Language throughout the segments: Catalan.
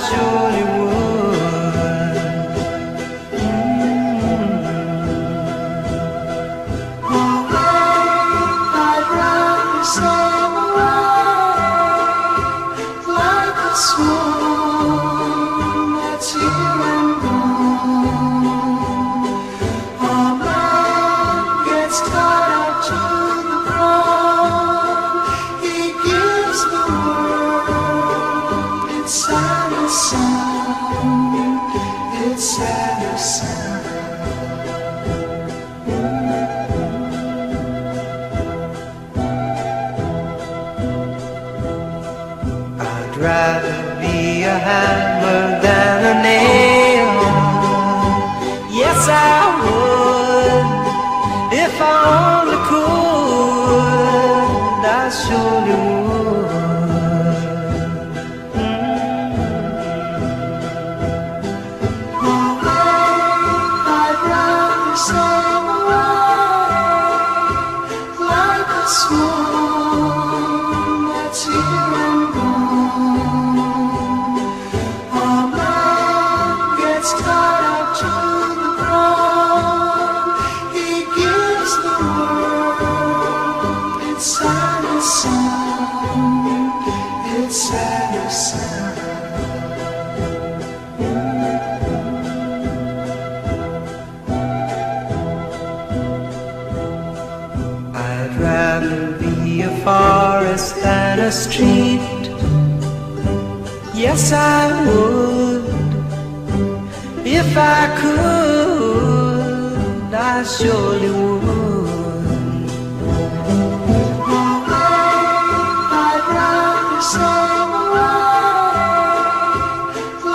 surely would. I'd rather sail away like a swan that's here and gone. A man gets tied up to the ground. He gives the world its saddest sound, its saddest sound. I'd rather be a hammer than a nail. Yes, I would. If I only could, I surely would. I'd rather sail away like a swan that's here and gone. A man gets tied up to the ground. He gives the world its saddest sound, its saddest sound. I'd rather be a forest than a street. Yes, I would. If I could, I surely would. I'd rather sail away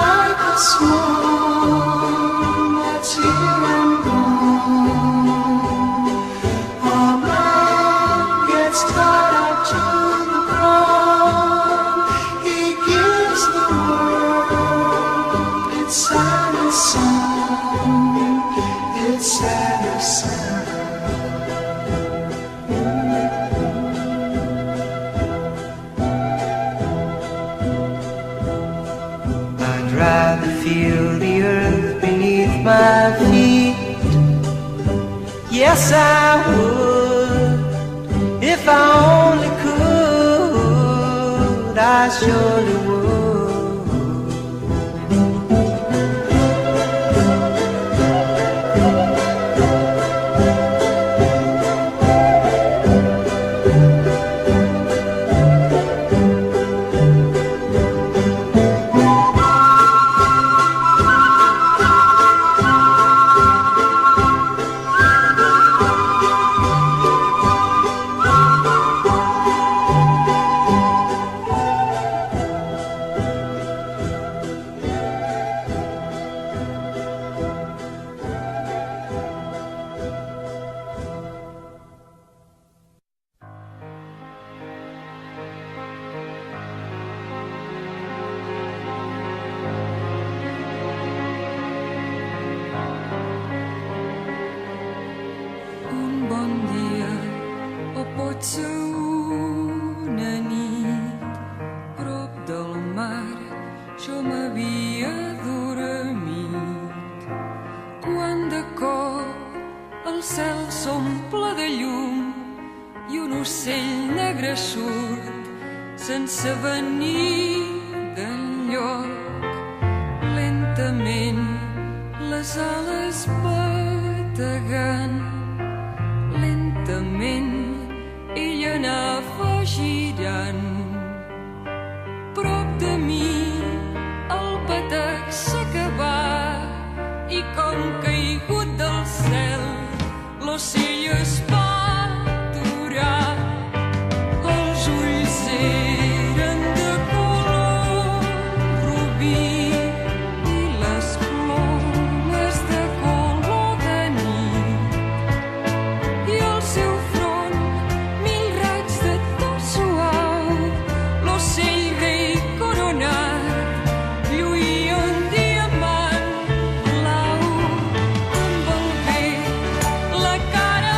like a swan that's here and gone. A man gets tied up to the ground. He gives the world its saddest sound, its saddest sound. I'd rather feel the earth beneath my feet. Yes, I would. If I only could, I surely would. La cara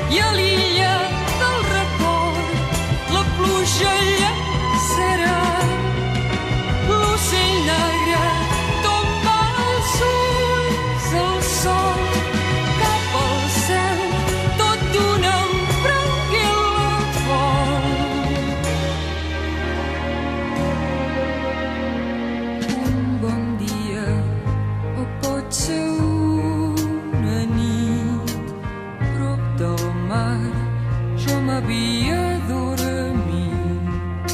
i a l'illa del record la pluja llacerà. L'ocell negre tomba els ulls al sol cap al cel, tot d'una embranguila vol. Un bon dia o pot ser una nit prop del mar, jo m'havia dormit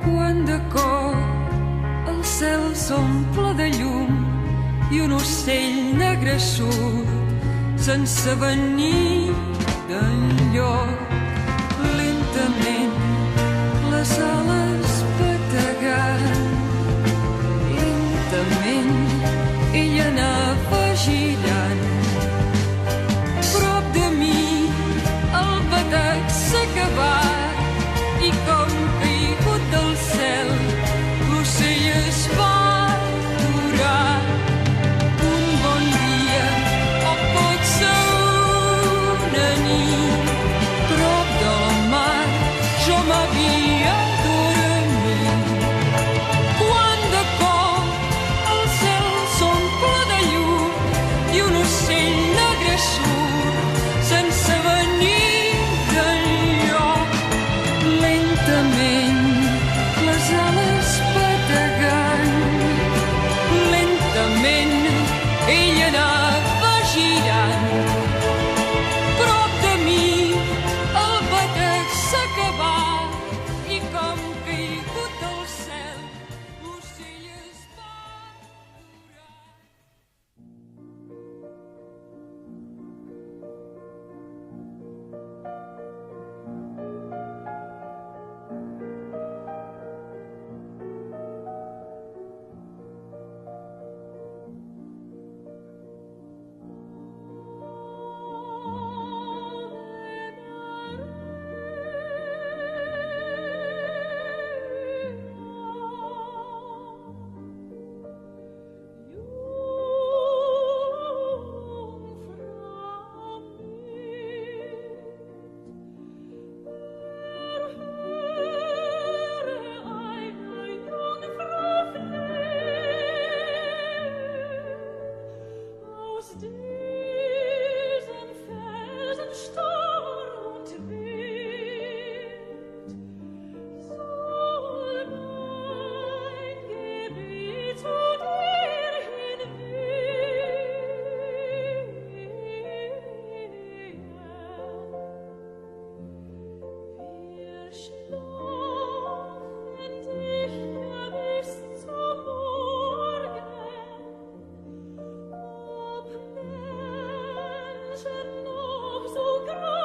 quan de cop el cel s'omple de llum i un ocell negre surt sense venir d'enlloc. Lentament les ales bategant, lentament ell anava girant. Prop de mi el batec s'ha acabat i com caigut del cel l'ocell es va aturar. Un bon dia o pot ser una nit prop del mar, jo m'havia dormit quan de cop el cel s'omple de llum i un ocell negre surt sense venir d'enlloc. Lentament les ales bategant, lentament ell anava girant. Prop de mi el batec s'ha acabat i com caigut del cel l'ocell es va aturar. So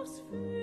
was free.